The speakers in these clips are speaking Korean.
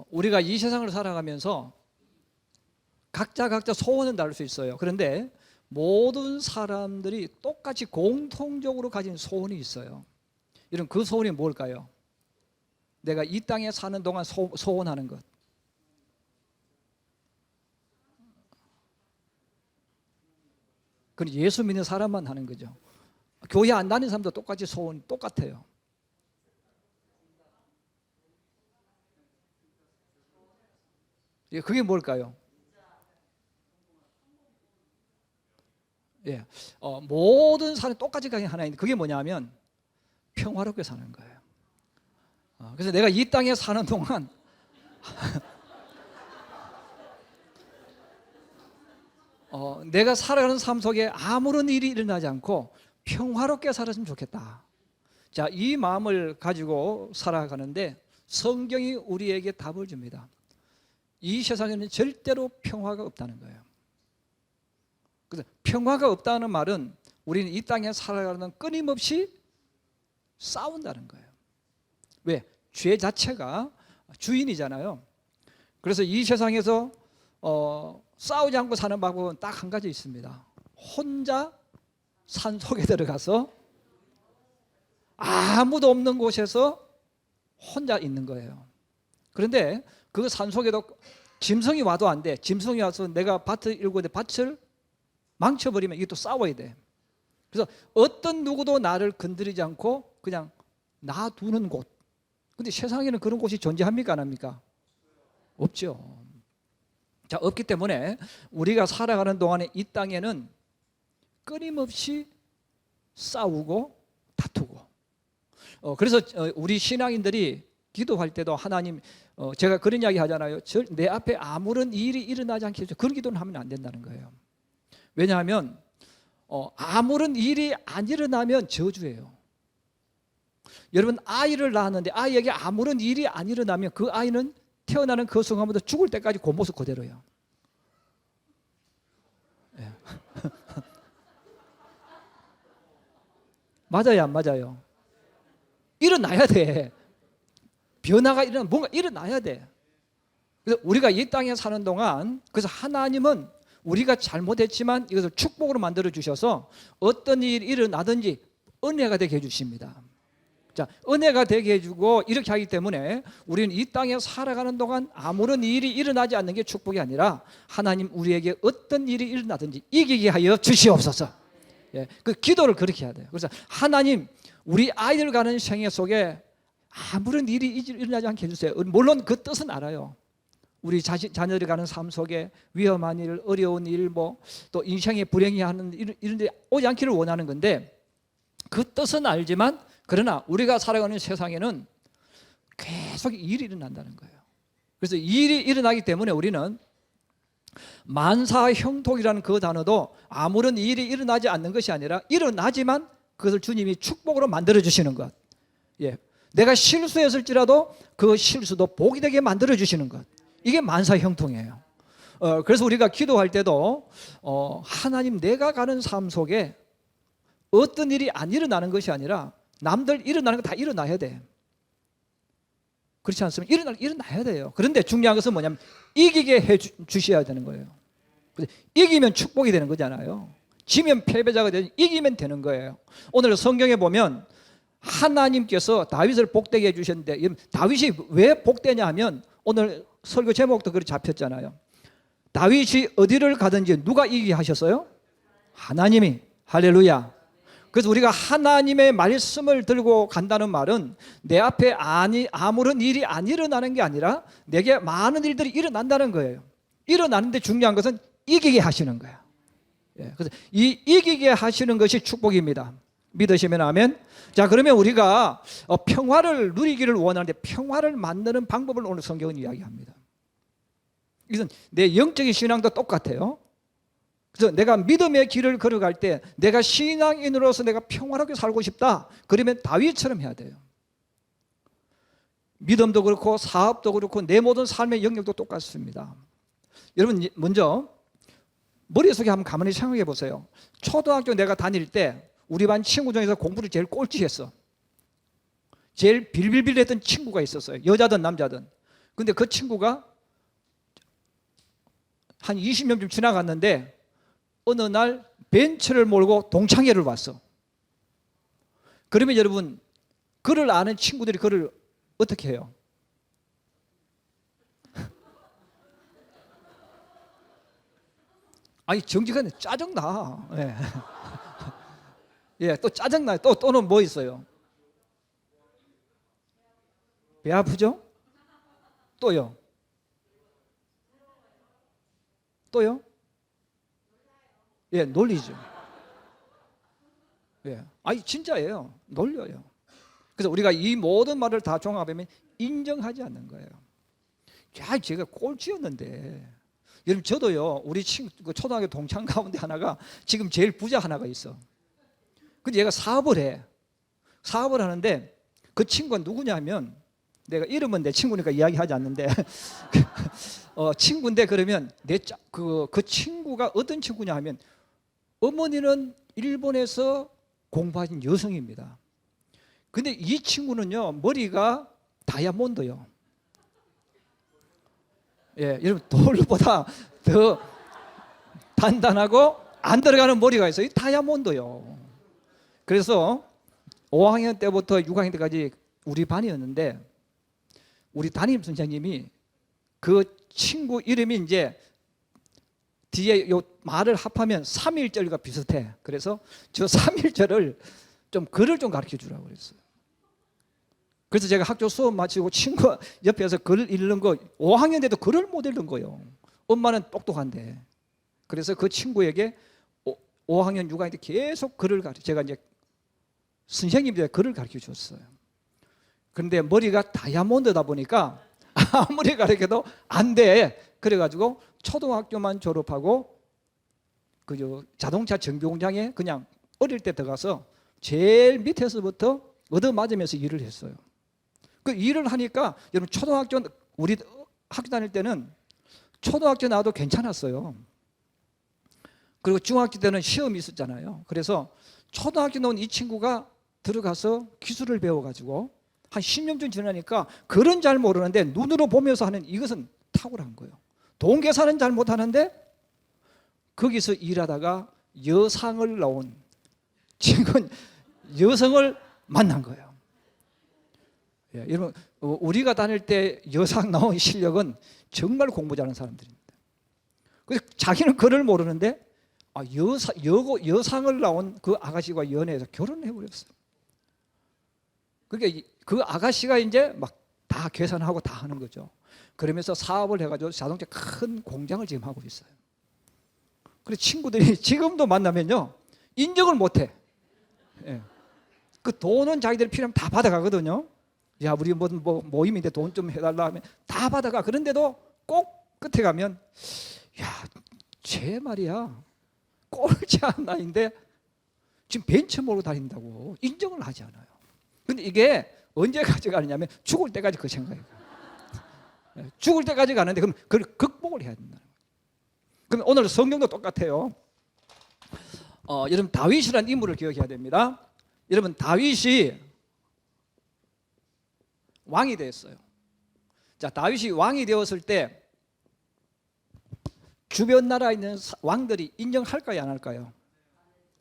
우리가 이 세상을 살아가면서 각자 소원은 다를 수 있어요. 그런데 모든 사람들이 똑같이 공통적으로 가진 소원이 있어요. 이런 그 소원이 뭘까요? 내가 이 땅에 사는 동안 소원하는 것. 그건 예수 믿는 사람만 하는 거죠. 교회 안 다니는 사람도 똑같이 소원이 똑같아요. 그게 뭘까요? 예, 모든 사람이 똑같이 가진 하나 있는데 그게 뭐냐면 평화롭게 사는 거예요. 그래서 내가 이 땅에 사는 동안 내가 살아가는 삶 속에 아무런 일이 일어나지 않고 평화롭게 살았으면 좋겠다. 자, 이 마음을 가지고 살아가는데 성경이 우리에게 답을 줍니다. 이 세상에는 절대로 평화가 없다는 거예요. 그래서 평화가 없다는 말은 우리는 이 땅에 살아가는 끊임없이 싸운다는 거예요. 왜? 죄 자체가 주인이잖아요. 그래서 이 세상에서 싸우지 않고 사는 방법은 딱 한 가지 있습니다. 혼자 산속에 들어가서 아무도 없는 곳에서 혼자 있는 거예요. 그런데 그 산속에도 짐승이 와도 안 돼. 짐승이 와서 내가 밭을 일고 밭을 망쳐버리면 이게 또 싸워야 돼. 그래서 어떤 누구도 나를 건드리지 않고 그냥 놔두는 곳. 근데 세상에는 그런 곳이 존재합니까? 안 합니까? 없죠. 자, 없기 때문에 우리가 살아가는 동안에 이 땅에는 끊임없이 싸우고 다투고. 그래서 우리 신앙인들이 기도할 때도 하나님, 제가 그런 이야기 하잖아요. 내 앞에 아무런 일이 일어나지 않게 해주세요. 그런 기도는 하면 안 된다는 거예요. 왜냐하면 아무런 일이 안 일어나면 저주예요. 여러분, 아이를 낳았는데 아이에게 아무런 일이 안 일어나면 그 아이는 태어나는 그 순간부터 죽을 때까지 그 모습 그대로예요. 예. 맞아요, 안 맞아요? 일어나야 돼. 변화가 뭔가 일어나야 돼. 그래서 우리가 이 땅에 사는 동안, 그래서 하나님은 우리가 잘못했지만 이것을 축복으로 만들어 주셔서 어떤 일이 일어나든지 은혜가 되게 해주십니다. 자, 은혜가 되게 해주고 이렇게 하기 때문에 우리는 이 땅에 살아가는 동안 아무런 일이 일어나지 않는 게 축복이 아니라 하나님 우리에게 어떤 일이 일어나든지 이기게 하여 주시옵소서. 예, 그 기도를 그렇게 해야 돼요. 그래서 하나님, 우리 아이들 가는 생애 속에 아무런 일이 일어나지 않게 해주세요. 물론 그 뜻은 알아요. 우리 자녀들이 가는 삶 속에 위험한 일, 어려운 일, 또 인생에 불행이 하는 이런 데 오지 않기를 원하는 건데 그 뜻은 알지만 그러나 우리가 살아가는 세상에는 계속 일이 일어난다는 거예요. 그래서 일이 일어나기 때문에 우리는 만사형통이라는 그 단어도 아무런 일이 일어나지 않는 것이 아니라 일어나지만 그것을 주님이 축복으로 만들어 주시는 것. 예, 내가 실수했을지라도 그 실수도 복이 되게 만들어 주시는 것. 이게 만사형통이에요. 그래서 우리가 기도할 때도 하나님, 내가 가는 삶 속에 어떤 일이 안 일어나는 것이 아니라 남들 일어나는 거 다 일어나야 돼. 그렇지 않습니까? 일어나야 돼요. 그런데 중요한 것은 뭐냐면 이기게 해 주셔야 되는 거예요. 이기면 축복이 되는 거잖아요. 지면 패배자가 되지, 이기면 되는 거예요. 오늘 성경에 보면 하나님께서 다윗을 복되게 해주셨는데 다윗이 왜 복되냐 하면 오늘 설교 제목도 그렇게 잡혔잖아요. 다윗이 어디를 가든지 누가 이기게 하셨어요? 하나님이. 할렐루야. 그래서 우리가 하나님의 말씀을 들고 간다는 말은 내 앞에 아무런 일이 안 일어나는 게 아니라 내게 많은 일들이 일어난다는 거예요. 일어나는데 중요한 것은 이기게 하시는 거예요. 예, 그래서 이 이기게 하시는 것이 축복입니다. 믿으시면 아멘. 자, 그러면 우리가 평화를 누리기를 원하는데 평화를 만드는 방법을 오늘 성경은 이야기합니다. 이것은 내 영적인 신앙도 똑같아요. 그래서 내가 믿음의 길을 걸어갈 때 내가 신앙인으로서 내가 평화롭게 살고 싶다. 그러면 다윗처럼 해야 돼요. 믿음도 그렇고 사업도 그렇고 내 모든 삶의 영역도 똑같습니다. 여러분, 먼저 머릿속에 한번 가만히 생각해 보세요. 초등학교 내가 다닐 때 우리 반 친구 중에서 공부를 제일 꼴찌했어. 제일 빌빌빌 했던 친구가 있었어요. 여자든 남자든. 근데 그 친구가 한 20년쯤 지나갔는데 어느 날 벤츠를 몰고 동창회를 왔어. 그러면 여러분, 그를 아는 친구들이 그를 어떻게 해요? 아니, 정직하네. 짜증나. 예. 예, 또 짜증나요. 또는 뭐 있어요? 배 아프죠? 또요? 또요? 예, 놀리죠. 예. 아니, 진짜예요. 놀려요. 그래서 우리가 이 모든 말을 다 종합하면 인정하지 않는 거예요. 야, 제가 꼴찌였는데. 여러분, 저도요, 우리 친구, 그 초등학교 동창 가운데 하나가 지금 제일 부자 하나가 있어. 근데 얘가 사업을 해. 사업을 하는데 그 친구가 누구냐면, 내가 이름은 내 친구니까 이야기하지 않는데, 친구인데 그러면 그 친구가 어떤 친구냐 하면, 어머니는 일본에서 공부하신 여성입니다. 근데 이 친구는요, 머리가 다이아몬드요. 예, 여러분, 돌보다 더 단단하고 안 들어가는 머리가 있어요. 이 다이아몬드요. 그래서 5학년 때부터 6학년 때까지 우리 반이었는데, 우리 담임 선생님이 그 친구 이름이 이제 뒤에 요 말을 합하면 3.1절과 비슷해. 그래서 저 3.1절을 좀 글을 좀 가르쳐 주라고 그랬어요. 그래서 제가 학교 수업 마치고 친구 옆에서 글 읽는 거 5학년 때도 글을 못 읽는 거예요. 엄마는 똑똑한데. 그래서 그 친구에게 5학년, 6학년 때 계속 글을 제가 이제 선생님들의 글을 가르쳐 줬어요. 그런데 머리가 다이아몬드다 보니까 아무리 가르쳐도 안 돼. 그래가지고 초등학교만 졸업하고 그 자동차 정비 공장에 그냥 어릴 때 들어가서 제일 밑에서부터 얻어맞으면서 일을 했어요. 그 일을 하니까 여러분, 초등학교, 우리 학교 다닐 때는 초등학교 나와도 괜찮았어요. 그리고 중학교 때는 시험이 있었잖아요. 그래서 초등학교 나온 이 친구가 들어가서 기술을 배워가지고 한 10년쯤 지나니까 글은 잘 모르는데 눈으로 보면서 하는 이것은 탁월한 거예요. 돈 계산은 잘 못하는데 거기서 일하다가 여상을 나온 친구는 여성을 만난 거예요. 예, 여러분, 우리가 다닐 때 여상 나온 실력은 정말 공부 잘하는 사람들입니다. 그래서 자기는 글을 모르는데 여상을 나온 그 아가씨와 연애해서 결혼해 버렸어요. 그러니까 그 아가씨가 이제 막 다 계산하고 다 하는 거죠. 그러면서 사업을 해가지고 자동차 큰 공장을 지금 하고 있어요. 그래서 친구들이 지금도 만나면요, 인정을 못해. 예. 그 돈은 자기들 필요하면 다 받아가거든요. 야, 우리 뭐 모임인데 돈 좀 해달라 하면 다 받아가. 그런데도 꼭 끝에 가면, 야, 쟤 말이야, 꼴찌 한 나이인데 지금 벤츠 몰고 다닌다고 인정을 하지 않아요. 근데 이게 언제까지 가느냐면 죽을 때까지 그 생각이에요. 죽을 때까지 가는데 그럼 그걸 극복을 해야 된다는 거예요. 그럼 오늘 성경도 똑같아요. 여러분, 다윗이라는 인물을 기억해야 됩니다. 여러분, 다윗이 왕이 되었어요. 자, 다윗이 왕이 되었을 때 주변 나라에 있는 왕들이 인정할까요, 안 할까요?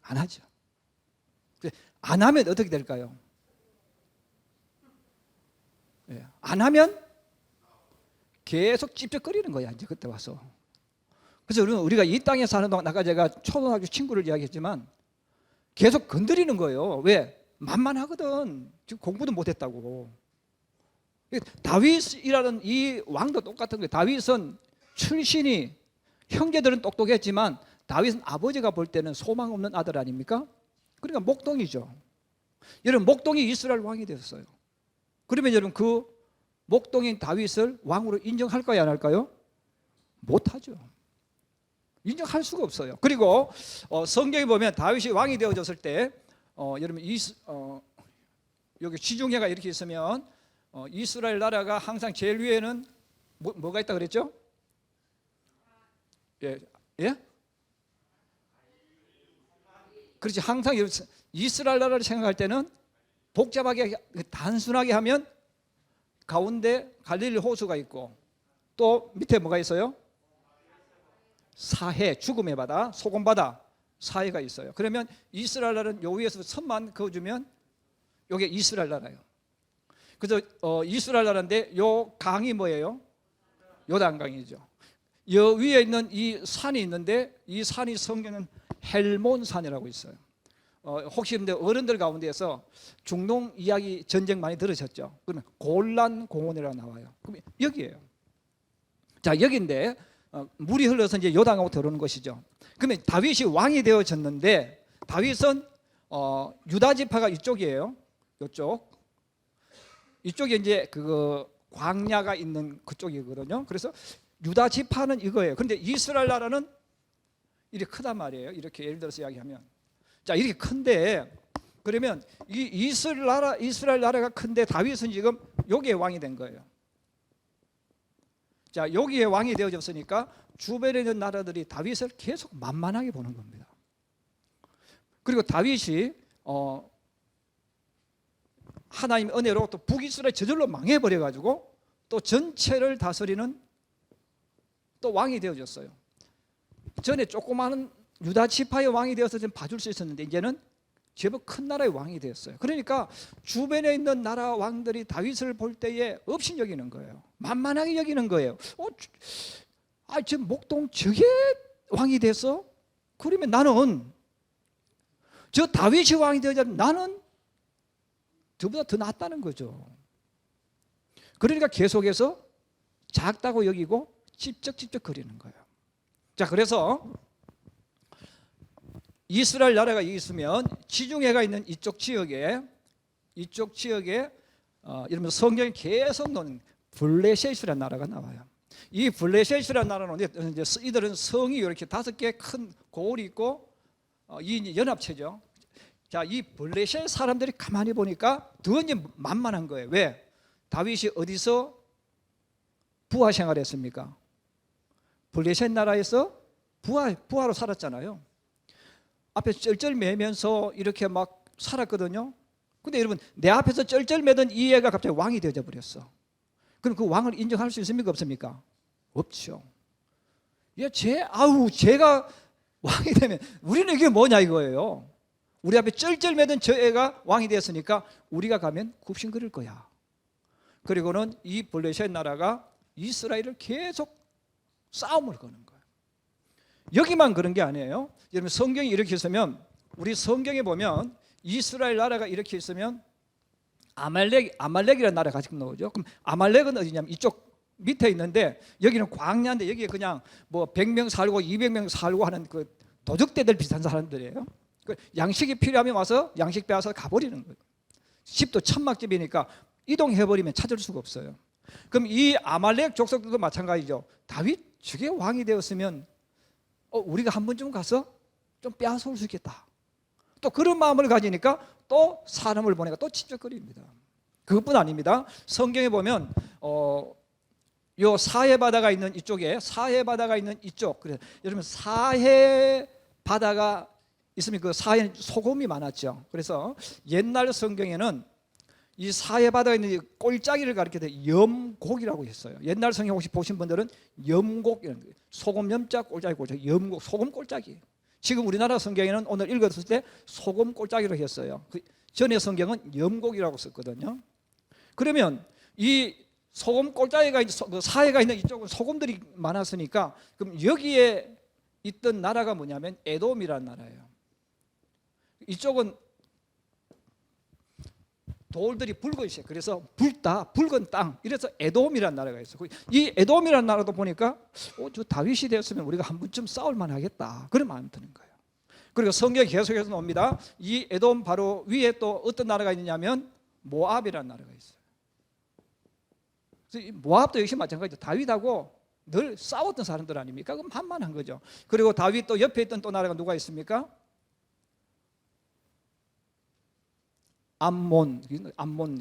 안 하죠. 안 하면 어떻게 될까요? 안 하면 계속 찝쩍거리는 거야, 이제 그때 와서. 그래서 우리가 이 땅에 사는 동안, 아까 제가 초등학교 친구를 이야기했지만 계속 건드리는 거예요. 왜? 만만하거든. 지금 공부도 못했다고. 다윗이라는 이 왕도 똑같은 거예요. 다윗은 출신이, 형제들은 똑똑했지만 다윗은 아버지가 볼 때는 소망 없는 아들 아닙니까? 그러니까 목동이죠. 여러분, 목동이 이스라엘 왕이 되었어요. 그러면 여러분, 그 목동인 다윗을 왕으로 인정할까요, 안 할까요? 못하죠. 인정할 수가 없어요. 그리고 성경에 보면 다윗이 왕이 되어졌을 때 여러분, 여기 지중해가 이렇게 있으면 이스라엘 나라가 항상 제일 위에는 뭐가 있다 그랬죠? 예? 예? 그렇지. 항상 이스라엘 나라를 생각할 때는 복잡하게, 단순하게 하면 가운데 갈릴리 호수가 있고 또 밑에 뭐가 있어요? 사해, 죽음의 바다, 소금 바다, 사해가 있어요. 그러면 이스라엘 나라는 요 위에서 선만 그어주면 요게 이스라엘 나라예요. 그래서 이스라엘 나라인데 요 강이 뭐예요? 요단강이죠. 요 위에 있는 이 산이 있는데 이 산이 성경은 헬몬산이라고 있어요. 혹시 근데 어른들 가운데에서 중동 이야기 전쟁 많이 들으셨죠? 그러면 골란 공원이라고 나와요. 그럼 여기예요. 자, 여기인데 물이 흘러서 이제 요단강으로 들어오는 것이죠. 그러면 다윗이 왕이 되어졌는데 다윗은 유다 지파가 이쪽이에요. 이쪽에 이제 그 광야가 있는 그쪽이거든요. 그래서 유다 지파는 이거예요. 그런데 이스라엘 나라는 이렇게 크단 말이에요. 이렇게 예를 들어서 이야기하면 자 이렇게 큰데 그러면 이 이스라엘 나라가 큰데 다윗은 지금 여기에 왕이 된 거예요. 자 여기에 왕이 되어졌으니까 주변에 있는 나라들이 다윗을 계속 만만하게 보는 겁니다. 그리고 다윗이 하나님 은혜로 또 북이스라엘 저절로 망해버려가지고 또 전체를 다스리는 또 왕이 되어졌어요. 전에 조그마한 유다 지파의 왕이 되어서 좀 봐줄 수 있었는데 이제는 제법 큰 나라의 왕이 되었어요. 그러니까 주변에 있는 나라 왕들이 다윗을 볼 때에 없이 여기는 거예요. 만만하게 여기는 거예요. 저 목동 저게 왕이 돼서 그러면 나는 저 다윗이 왕이 되어자면 나는 저보다 더 낫다는 거죠. 그러니까 계속해서 작다고 여기고 찝쩍찝쩍 거리는 거예요. 자, 그래서 이스라엘 나라가 있으면 지중해가 있는 이쪽 지역에 이러면 성경이 계속 놓는 블레셋이라는 나라가 나와요. 이 블레셋이라는 나라는 이제 이들은 성이 이렇게 5개 큰 고을이 있고 이 연합체죠. 자, 이 블레셋 사람들이 가만히 보니까 더 이제 만만한 거예요. 왜? 다윗이 어디서 부하 생활했습니까? 블레셋 나라에서 부하로 살았잖아요. 앞에 쩔쩔매면서 이렇게 막 살았거든요. 근데 여러분 내 앞에서 쩔쩔매던 이 애가 갑자기 왕이 되어져 버렸어. 그럼 그 왕을 인정할 수 있습니까? 없습니까? 없죠. 제가 왕이 되면 우리는 이게 뭐냐 이거예요. 우리 앞에 쩔쩔매던 저 애가 왕이 되었으니까 우리가 가면 굽신거릴 거야. 그리고는 이 블레셋 나라가 이스라엘을 계속 싸움을 거는 거예요. 여기만 그런 게 아니에요. 여러분 성경이 이렇게 있으면 우리 성경에 보면 이스라엘 나라가 이렇게 있으면 아말렉이라는 나라가 지금 나오죠. 그럼 아말렉은 어디냐면 이쪽 밑에 있는데 여기는 광야인데 여기에 그냥 뭐 100명 살고 200명 살고 하는 그 도적대들 비슷한 사람들이에요. 양식이 필요하면 와서 양식 빼앗아 가버리는 거예요. 집도 천막집이니까 이동해버리면 찾을 수가 없어요. 그럼 이 아말렉 족속들도 마찬가지죠. 다윗 저게 왕이 되었으면 우리가 한 번쯤 가서 좀 빼앗아올 수 있겠다. 또 그런 마음을 가지니까 또 사람을 보내가 또 찝쩍거립니다. 그것뿐 아닙니다. 성경에 보면 요 사해 바다가 있는 이쪽에 그래서 여러분 사해 바다가 있으면 그 사해는 소금이 많았죠. 그래서 옛날 성경에는 이 사해 바다에 있는 꼴짜기를 가리켜서 염곡이라고 했어요. 옛날 성경 혹시 보신 분들은 염곡 이런 거예요. 소금 염자 꼴짜기 염곡 소금 꼴짜기. 지금 우리나라 성경에는 오늘 읽었을 때 소금 꼴짜기로 했어요. 전에 성경은 염곡이라고 썼거든요. 그러면 이 소금 꼴짜기가 사해가 있는 이쪽은 소금들이 많았으니까 그럼 여기에 있던 나라가 뭐냐면 에돔이라는 나라예요. 이쪽은 돌들이 붉어 있어요. 그래서 붉은 땅. 이래서 에돔이라는 나라가 있어요. 이 에돔이라는 나라도 보니까 저 다윗이 되었으면 우리가 한 번쯤 싸울 만하겠다. 그런 마음이 드는 거예요. 그리고 성경이 계속해서 나옵니다. 이 에돔 바로 위에 또 어떤 나라가 있느냐면 모압이라는 나라가 있어요. 그래서 모압도 역시 마찬가지죠. 다윗하고 늘 싸웠던 사람들 아닙니까? 그럼 만만한 거죠. 그리고 다윗 또 옆에 있던 또 나라가 누가 있습니까? 암몬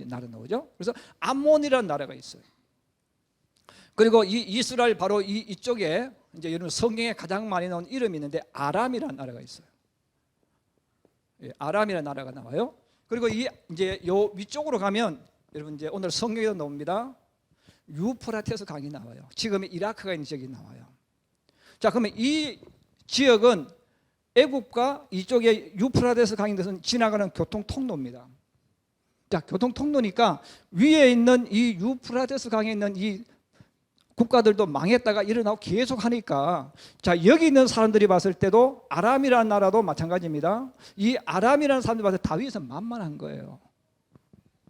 나라 나오죠. 그래서 암몬이라는 나라가 있어요. 그리고 이 이스라엘 바로 이쪽에 이제 여러분 성경에 가장 많이 나온 이름이 있는데 아람이라는 나라가 있어요. 아람이라는 나라가 나와요. 그리고 이제 요 위쪽으로 가면 여러분 이제 오늘 성경에도 나옵니다. 유프라테스 강이 나와요. 지금의 이라크가 있는 지역이 나와요. 자, 그러면 이 지역은 애국과 이쪽에 유프라테스 강인 데서 지나가는 교통 통로입니다. 자, 교통 통로니까 위에 있는 이 유프라테스 강에 있는 이 국가들도 망했다가 일어나고 계속 하니까, 자, 여기 있는 사람들이 봤을 때도 아람이라는 나라도 마찬가지입니다. 이 아람이라는 사람들이 봤을 때 다윗은 만만한 거예요.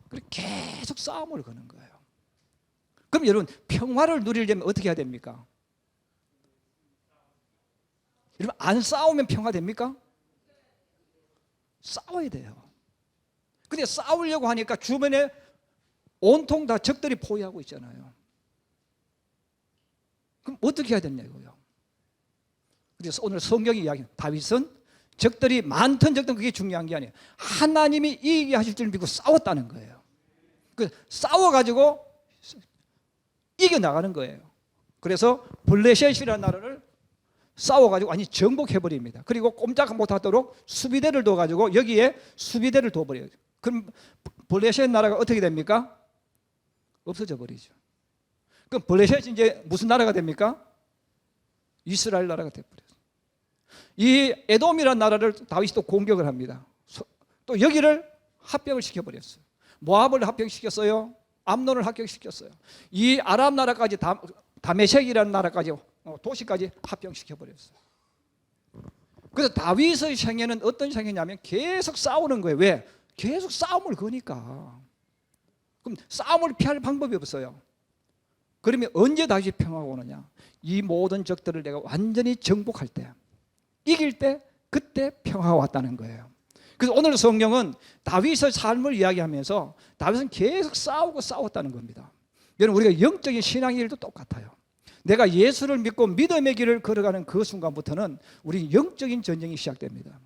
그래서 계속 싸움을 거는 거예요. 그럼 여러분, 평화를 누리려면 어떻게 해야 됩니까? 여러분, 안 싸우면 평화 됩니까? 싸워야 돼요. 근데 싸우려고 하니까 주변에 온통 다 적들이 포위하고 있잖아요. 그럼 어떻게 해야 되냐고요. 그래서 오늘 성경이 이야기해요. 다윗은 적들이 많든 적든 그게 중요한 게 아니에요. 하나님이 이기게 하실 줄 믿고 싸웠다는 거예요. 그 싸워가지고 이겨나가는 거예요. 그래서 블레셋이라는 나라를 싸워가지고 완전히 정복해버립니다. 그리고 꼼짝 못하도록 수비대를 둬가지고 여기에 수비대를 둬버려요. 그럼 블레셋 나라가 어떻게 됩니까? 없어져 버리죠. 그럼 블레셋이 이제 무슨 나라가 됩니까? 이스라엘 나라가 돼버려요. 이 에돔이라는 나라를 다윗이 또 공격을 합니다. 또 여기를 합병을 시켜버렸어요. 모압을 합병시켰어요. 암논을 합병시켰어요. 이 아람 나라까지 다메섹이라는 나라까지 도시까지 합병시켜버렸어요. 그래서 다윗의 생애는 어떤 생애냐면 계속 싸우는 거예요. 왜? 계속 싸움을 거니까. 그럼 싸움을 피할 방법이 없어요. 그러면 언제 다시 평화가 오느냐? 이 모든 적들을 내가 완전히 정복할 때, 이길 때, 그때 평화가 왔다는 거예요. 그래서 오늘 성경은 다윗의 삶을 이야기하면서 다윗은 계속 싸우고 싸웠다는 겁니다. 여러분, 우리가 영적인 신앙의 일도 똑같아요. 내가 예수를 믿고 믿음의 길을 걸어가는 그 순간부터는 우리 영적인 전쟁이 시작됩니다.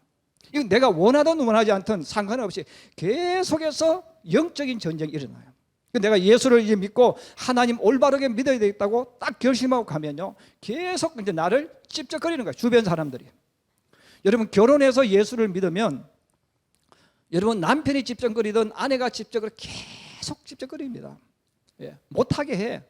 이건 내가 원하든 원하지 않든 상관없이 계속해서 영적인 전쟁이 일어나요. 내가 예수를 이제 믿고 하나님 올바르게 믿어야 되겠다고 딱 결심하고 가면요, 계속 이제 나를 찝쩍거리는 거예요. 주변 사람들이. 여러분, 결혼해서 예수를 믿으면 여러분 남편이 찝쩍거리든 아내가 찝쩍거리 계속 찝쩍거립니다. 예, 못하게 해.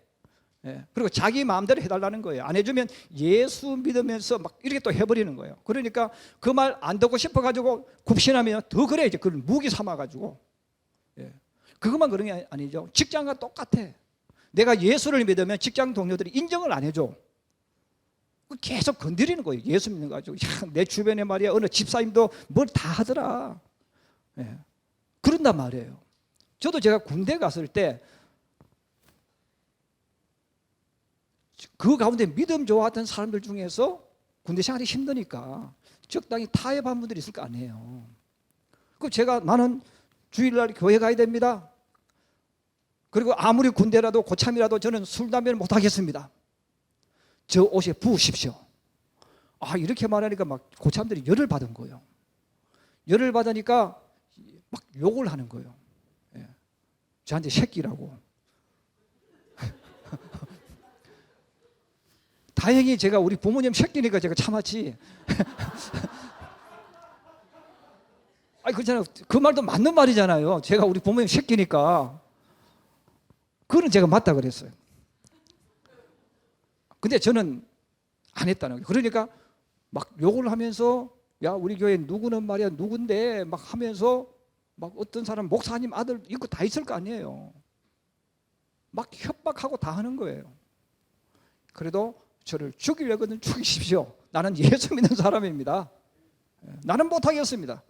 예, 그리고 자기 마음대로 해달라는 거예요. 안 해주면 예수 믿으면서 막 이렇게 또 해버리는 거예요. 그러니까 그 말 안 듣고 싶어가지고 굽신하면 더 그래. 이제 그걸 무기 삼아가지고. 예, 그것만 그런 게 아니죠. 직장과 똑같아. 내가 예수를 믿으면 직장 동료들이 인정을 안 해줘. 계속 건드리는 거예요. 예수 믿는 거 가지고. 야, 내 주변에 말이야, 어느 집사님도 뭘 다 하더라. 예, 그런단 말이에요. 저도 제가 군대 갔을 때 그 가운데 믿음 좋았던 사람들 중에서 군대 생활이 힘드니까 적당히 타협한 분들이 있을 거 아니에요. 그럼 나는 주일날 교회 가야 됩니다. 그리고 아무리 군대라도 고참이라도 저는 술, 담배를 못 하겠습니다. 저 옷에 부으십시오. 아, 이렇게 말하니까 막 고참들이 열을 받은 거예요. 열을 받으니까 막 욕을 하는 거예요. 예. 저한테 새끼라고. 다행히 제가 우리 부모님 새끼니까 제가 참았지. 아니, 그렇잖아요. 그 말도 맞는 말이잖아요. 제가 우리 부모님 새끼니까. 그거는 제가 맞다 그랬어요. 근데 저는 안 했다는 거예요. 그러니까 막 욕을 하면서, 야, 우리 교회 누구는 말이야, 누군데 막 하면서 막 어떤 사람 목사님 아들 있고 다 있을 거 아니에요. 막 협박하고 다 하는 거예요. 그래도 저를 죽이려거든 죽이십시오. 나는 예수 믿는 사람입니다. 나는 못하겠습니다.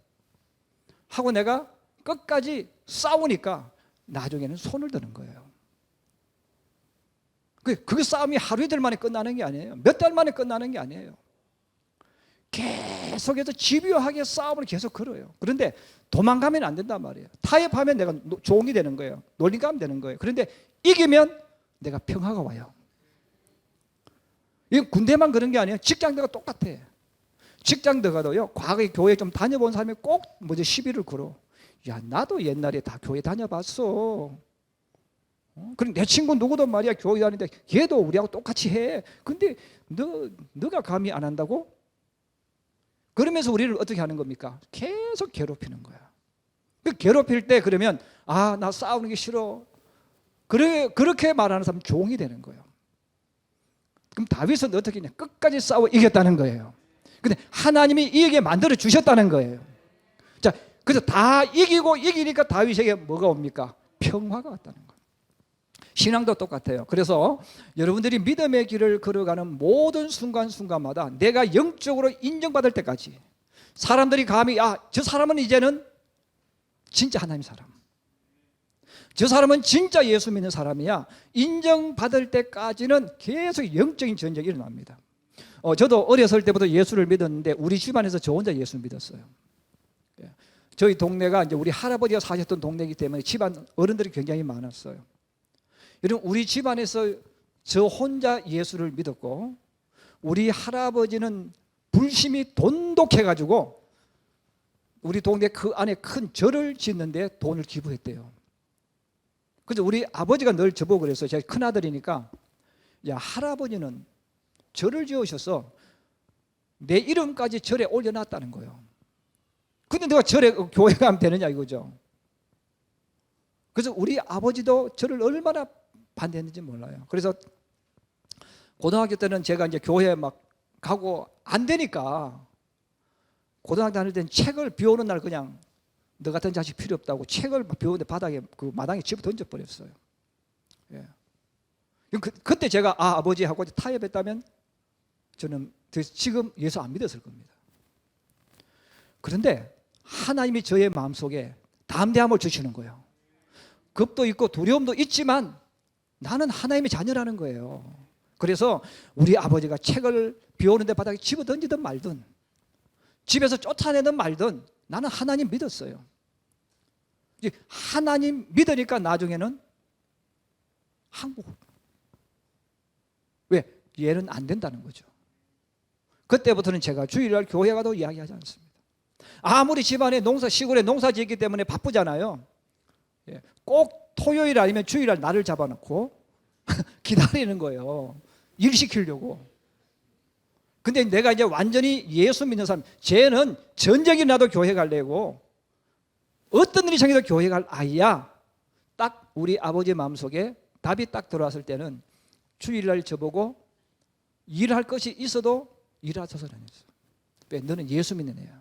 하고 내가 끝까지 싸우니까 나중에는 손을 드는 거예요. 그 싸움이 하루 이틀 만에 끝나는 게 아니에요. 몇 달 만에 끝나는 게 아니에요. 계속해서 집요하게 싸움을 계속 걸어요. 그런데 도망가면 안 된단 말이에요. 타협하면 내가 종이 되는 거예요. 놀림감 되는 거예요. 그런데 이기면 내가 평화가 와요. 이건 군대만 그런 게 아니에요. 직장도가 똑같아. 직장도가도요, 과거에 교회 좀 다녀본 사람이 꼭 먼저 시비를 걸어. 야, 나도 옛날에 다 교회 다녀봤어. 그럼 내 친구 누구도 말이야 교회 다니는데 걔도 우리하고 똑같이 해. 근데 너가 감히 안 한다고? 그러면서 우리를 어떻게 하는 겁니까? 계속 괴롭히는 거야. 그 괴롭힐 때 그러면, 아, 나 싸우는 게 싫어. 그렇게 말하는 사람은 종이 되는 거예요. 그럼 다윗은 어떻게 했냐? 끝까지 싸워 이겼다는 거예요. 근데 하나님이 이기게 만들어 주셨다는 거예요. 자, 그래서 다 이기니까 다윗에게 뭐가 옵니까? 평화가 왔다는 거예요. 신앙도 똑같아요. 그래서 여러분들이 믿음의 길을 걸어가는 모든 순간순간마다 내가 영적으로 인정받을 때까지 사람들이 감히 저 사람은 이제는 진짜 하나님 사람, 저 사람은 진짜 예수 믿는 사람이야, 인정받을 때까지는 계속 영적인 전쟁이 일어납니다. 저도 어렸을 때부터 예수를 믿었는데 우리 집안에서 저 혼자 예수 믿었어요. 저희 동네가 이제 우리 할아버지가 사셨던 동네이기 때문에 집안 어른들이 굉장히 많았어요. 여러분, 우리 집안에서 저 혼자 예수를 믿었고 우리 할아버지는 불심이 돈독해가지고 우리 동네 그 안에 큰 절을 짓는데 돈을 기부했대요. 그래서 우리 아버지가 늘 저보고 그랬어요. 제가 큰아들이니까, 야, 할아버지는 절을 지으셔서 내 이름까지 절에 올려놨다는 거예요. 근데 내가 절에 교회 가면 되느냐 이거죠. 그래서 우리 아버지도 저를 얼마나 반대했는지 몰라요. 그래서 고등학교 때는 제가 이제 교회 막 가고 안 되니까 고등학교 다닐 때는 책을 비 오는 날 그냥 너 같은 자식 필요 없다고 책을 비 오는데 바닥에 그 마당에 집어 던져버렸어요. 예. 그때 제가 아버지하고 타협했다면 저는 지금 예수 안 믿었을 겁니다. 그런데 하나님이 저의 마음속에 담대함을 주시는 거예요. 겁도 있고 두려움도 있지만 나는 하나님의 자녀라는 거예요. 그래서 우리 아버지가 책을 비 오는데 바닥에 집어 던지든 말든 집에서 쫓아내든 말든 나는 하나님 믿었어요. 하나님 믿으니까 나중에는 한국. 왜? 얘는 안 된다는 거죠. 그때부터는 제가 주일날 교회 가도 이야기하지 않습니다. 아무리 집안에 시골에 농사 짓기 때문에 바쁘잖아요. 꼭 토요일 아니면 주일날 날을 잡아놓고 기다리는 거예요. 일 시키려고. 근데 내가 이제 완전히 예수 믿는 사람, 쟤는 전쟁이 나도 교회 갈래고 어떤 일이 생겨도 교회 갈 아이야. 딱 우리 아버지 마음속에 답이 딱 들어왔을 때는 주일날 저보고 일할 것이 있어도 일하셔서는 했어. 왜? 너는 예수 믿는 애야.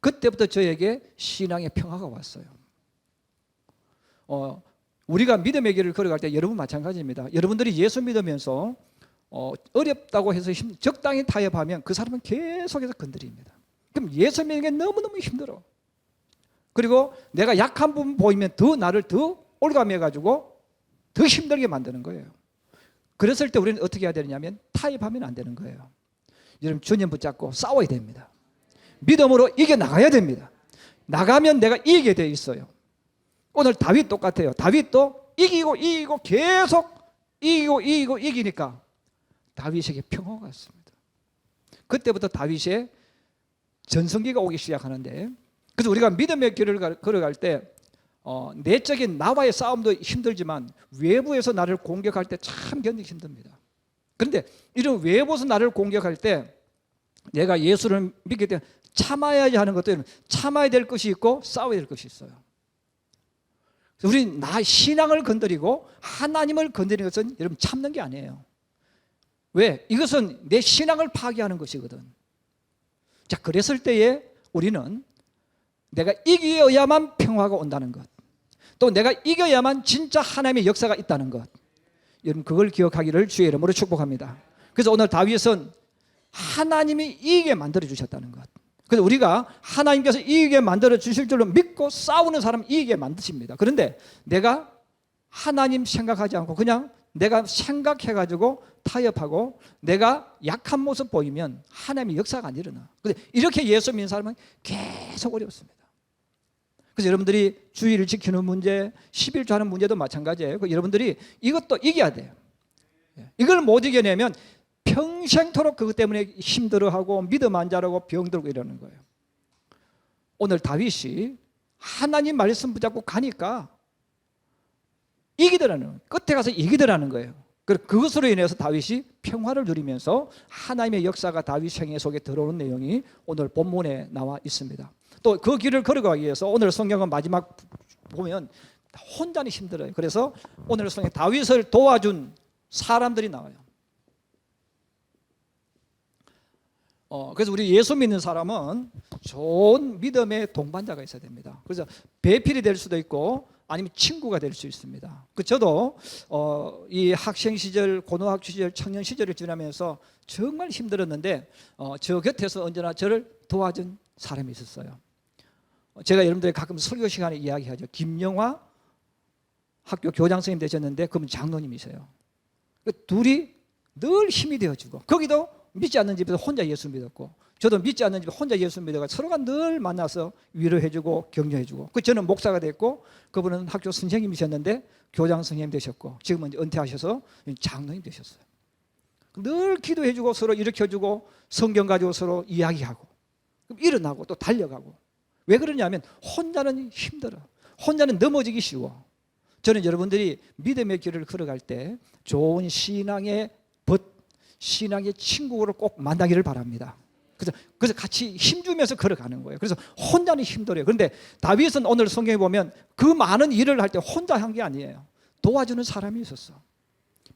그때부터 저에게 신앙의 평화가 왔어요. 우리가 믿음의 길을 걸어갈 때 여러분 마찬가지입니다. 여러분들이 예수 믿으면서 어렵다고 해서 적당히 타협하면 그 사람은 계속해서 건드립니다. 그럼 예수 믿는 게 너무너무 힘들어. 그리고 내가 약한 부분 보이면 더 나를 더 올가매가지고 더 힘들게 만드는 거예요. 그랬을 때 우리는 어떻게 해야 되느냐면 타협하면 안 되는 거예요. 여러분, 주님 붙잡고 싸워야 됩니다. 믿음으로 이겨나가야 됩니다. 나가면 내가 이기게 돼 있어요. 오늘 다윗 똑같아요. 다윗도 이기고 계속 이기니까 다윗에게 평화가 왔습니다. 그때부터 다윗의 전성기가 오기 시작하는데, 그래서 우리가 믿음의 길을 걸어갈 때 내적인 나와의 싸움도 힘들지만 외부에서 나를 공격할 때 참 견디기 힘듭니다. 그런데 이런 외부에서 나를 공격할 때 내가 예수를 믿기 때문에 참아야지 하는 것도 참아야 될 것이 있고 싸워야 될 것이 있어요. 우리 신앙을 건드리고 하나님을 건드리는 것은 여러분 참는 게 아니에요. 왜? 이것은 내 신앙을 파괴하는 것이거든. 자, 그랬을 때에 우리는 내가 이겨야만 평화가 온다는 것, 또 내가 이겨야만 진짜 하나님의 역사가 있다는 것, 여러분 그걸 기억하기를 주의 이름으로 축복합니다. 그래서 오늘 다윗은 하나님이 이기게 만들어 주셨다는 것, 그래서 우리가 하나님께서 이기게 만들어 주실 줄로 믿고 싸우는 사람 이기게 만드십니다. 그런데 내가 하나님 생각하지 않고 그냥 내가 생각해가지고 타협하고 내가 약한 모습 보이면 하나님의 역사가 안 일어나. 근데 이렇게 예수 믿는 사람은 계속 어렵습니다. 그래서 여러분들이 주의를 지키는 문제, 11조 하는 문제도 마찬가지예요. 여러분들이 이것도 이겨야 돼요. 이걸 못 이겨내면 평생토록 그것 때문에 힘들어하고 믿음 안 자라고 병들고 이러는 거예요. 오늘 다윗이 하나님 말씀 붙잡고 가니까 이기더라는 거예요. 끝에 가서 이기더라는 거예요. 그것으로 인해서 다윗이 평화를 누리면서 하나님의 역사가 다윗 생애 속에 들어오는 내용이 오늘 본문에 나와 있습니다. 또 그 길을 걸어가기 위해서 오늘 성경은 마지막 보면 혼자는 힘들어요. 그래서 오늘 성경 다윗을 도와준 사람들이 나와요. 그래서 우리 예수 믿는 사람은 좋은 믿음의 동반자가 있어야 됩니다. 그래서 배필이 될 수도 있고 아니면 친구가 될 수 있습니다. 저도 이 학생 시절, 고등학교 시절, 청년 시절을 지나면서 정말 힘들었는데 저 곁에서 언제나 저를 도와준 사람이 있었어요. 제가 여러분들이 가끔 설교 시간에 이야기하죠. 김영화 학교 교장 선생님 되셨는데 그분 장로님이세요. 둘이 늘 힘이 되어주고, 거기도 믿지 않는 집에서 혼자 예수 믿었고, 저도 믿지 않는 집에 혼자 예수 믿어가 서로가 늘 만나서 위로해주고 격려해주고, 저는 목사가 됐고 그분은 학교 선생님이셨는데 교장 선생님 되셨고 지금은 이제 은퇴하셔서 장로님 되셨어요. 늘 기도해주고 서로 일으켜주고 성경 가지고 서로 이야기하고 일어나고 또 달려가고. 왜 그러냐면 혼자는 힘들어. 혼자는 넘어지기 쉬워. 저는 여러분들이 믿음의 길을 걸어갈 때 좋은 신앙의 신앙의 친구를 꼭 만나기를 바랍니다. 그래서 같이 힘주면서 걸어가는 거예요. 그래서 혼자는 힘들어요. 그런데 다윗은 오늘 성경에 보면 그 많은 일을 할 때 혼자 한 게 아니에요. 도와주는 사람이 있었어.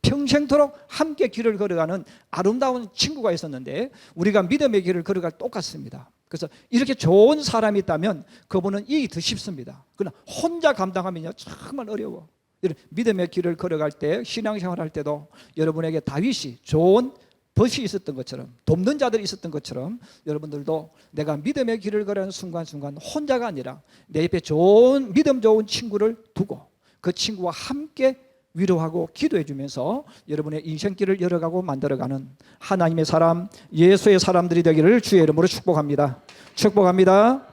평생토록 함께 길을 걸어가는 아름다운 친구가 있었는데 우리가 믿음의 길을 걸어갈 똑같습니다. 그래서 이렇게 좋은 사람이 있다면 그분은 일이 더 쉽습니다. 그러나 혼자 감당하면요 정말 어려워. 믿음의 길을 걸어갈 때, 신앙생활 할 때도 여러분에게 다윗이 좋은 벗이 있었던 것처럼, 돕는 자들이 있었던 것처럼 여러분들도 내가 믿음의 길을 걸어가는 순간순간 혼자가 아니라 내 옆에 좋은 믿음 좋은 친구를 두고 그 친구와 함께 위로하고 기도해 주면서 여러분의 인생길을 열어가고 만들어가는 하나님의 사람, 예수의 사람들이 되기를 주의 이름으로 축복합니다. 축복합니다.